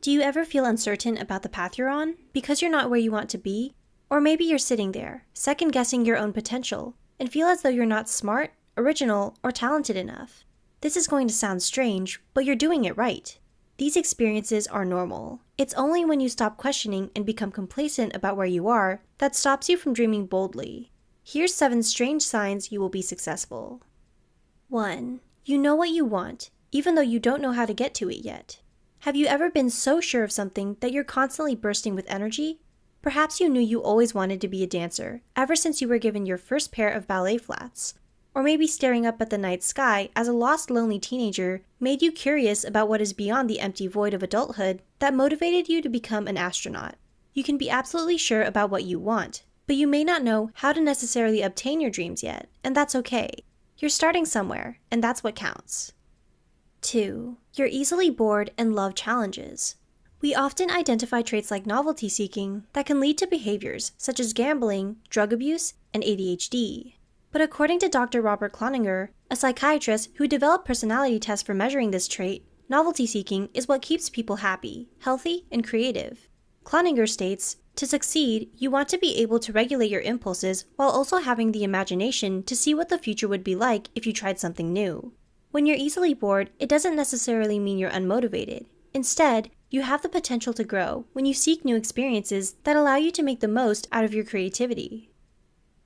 Do you ever feel uncertain about the path you're on because you're not where you want to be? Or maybe you're sitting there, second-guessing your own potential, and feel as though you're not smart, original, or talented enough. This is going to sound strange, but you're doing it right. These experiences are normal. It's only when you stop questioning and become complacent about where you are that stops you from dreaming boldly. Here's 7 strange signs you will be successful. 1. You know what you want, even though you don't know how to get to it yet. Have you ever been so sure of something that you're constantly bursting with energy? Perhaps you knew you always wanted to be a dancer ever since you were given your first pair of ballet flats. Or maybe staring up at the night sky as a lost, lonely teenager made you curious about what is beyond the empty void of adulthood that motivated you to become an astronaut. You can be absolutely sure about what you want, but you may not know how to necessarily obtain your dreams yet, and that's okay. You're starting somewhere, and that's what counts. 2. You're easily bored and love challenges. We often identify traits like novelty seeking that can lead to behaviors such as gambling, drug abuse, and ADHD. But according to Dr. Robert Cloninger, a psychiatrist who developed personality tests for measuring this trait, novelty seeking is what keeps people happy, healthy, and creative. Cloninger states, to succeed, you want to be able to regulate your impulses while also having the imagination to see what the future would be like if you tried something new. When you're easily bored, it doesn't necessarily mean you're unmotivated. Instead, you have the potential to grow when you seek new experiences that allow you to make the most out of your creativity.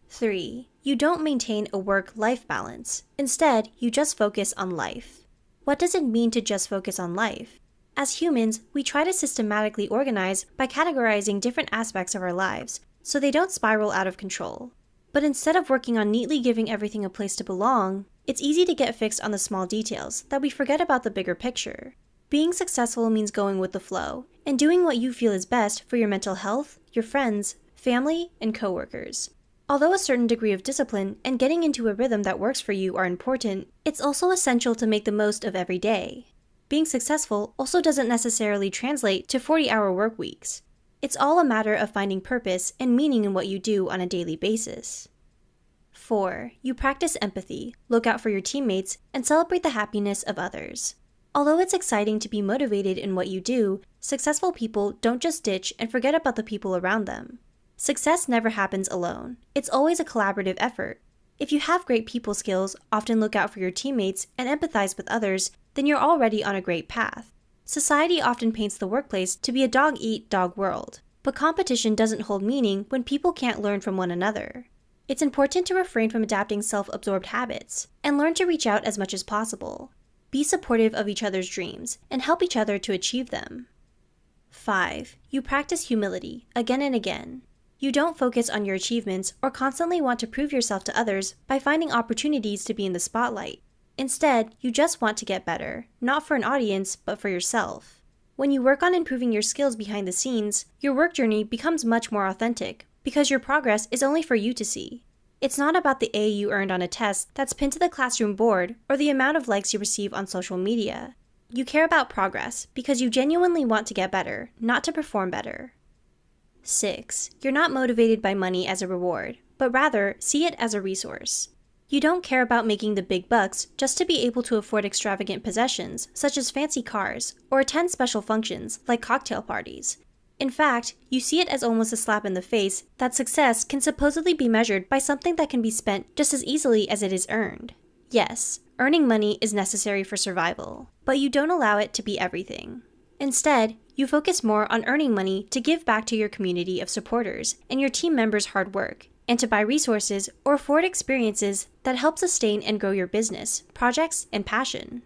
3. You don't maintain a work-life balance. Instead, you just focus on life. What does it mean to just focus on life? As humans, we try to systematically organize by categorizing different aspects of our lives so they don't spiral out of control. But instead of working on neatly giving everything a place to belong, it's easy to get fixed on the small details that we forget about the bigger picture. Being successful means going with the flow and doing what you feel is best for your mental health, your friends, family, and coworkers. Although a certain degree of discipline and getting into a rhythm that works for you are important, it's also essential to make the most of every day. Being successful also doesn't necessarily translate to 40-hour work weeks. It's all a matter of finding purpose and meaning in what you do on a daily basis. 4. You practice empathy, look out for your teammates, and celebrate the happiness of others. Although it's exciting to be motivated in what you do, successful people don't just ditch and forget about the people around them. Success never happens alone. It's always a collaborative effort. If you have great people skills, often look out for your teammates, and empathize with others, then you're already on a great path. Society often paints the workplace to be a dog-eat-dog world, but competition doesn't hold meaning when people can't learn from one another. It's important to refrain from adapting self-absorbed habits, and learn to reach out as much as possible. Be supportive of each other's dreams, and help each other to achieve them. 5. You practice humility, again and again. You don't focus on your achievements or constantly want to prove yourself to others by finding opportunities to be in the spotlight. Instead, you just want to get better, not for an audience, but for yourself. When you work on improving your skills behind the scenes, your work journey becomes much more authentic, because your progress is only for you to see. It's not about the A you earned on a test that's pinned to the classroom board or the amount of likes you receive on social media. You care about progress because you genuinely want to get better, not to perform better. 6. You're not motivated by money as a reward, but rather see it as a resource. You don't care about making the big bucks just to be able to afford extravagant possessions, such as fancy cars, or attend special functions, like cocktail parties. In fact, you see it as almost a slap in the face that success can supposedly be measured by something that can be spent just as easily as it is earned. Yes, earning money is necessary for survival, but you don't allow it to be everything. Instead, you focus more on earning money to give back to your community of supporters and your team members' hard work, and to buy resources or afford experiences that help sustain and grow your business, projects, and passion.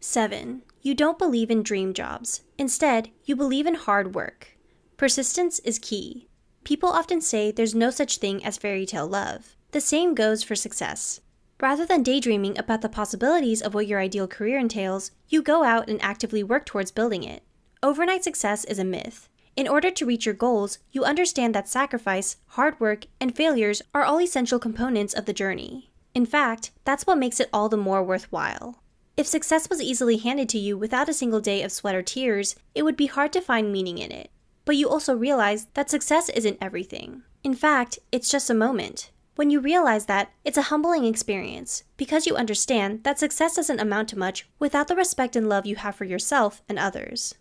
7. You don't believe in dream jobs. Instead, you believe in hard work. Persistence is key. People often say there's no such thing as fairy tale love. The same goes for success. Rather than daydreaming about the possibilities of what your ideal career entails, you go out and actively work towards building it. Overnight success is a myth. In order to reach your goals, you understand that sacrifice, hard work, and failures are all essential components of the journey. In fact, that's what makes it all the more worthwhile. If success was easily handed to you without a single day of sweat or tears, it would be hard to find meaning in it. But you also realize that success isn't everything. In fact, it's just a moment. When you realize that, it's a humbling experience, because you understand that success doesn't amount to much without the respect and love you have for yourself and others.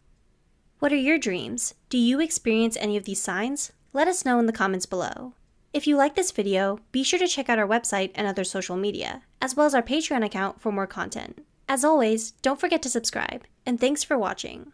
What are your dreams? Do you experience any of these signs? Let us know in the comments below. If you like this video, be sure to check out our website and other social media, as well as our Patreon account for more content. As always, don't forget to subscribe, and thanks for watching.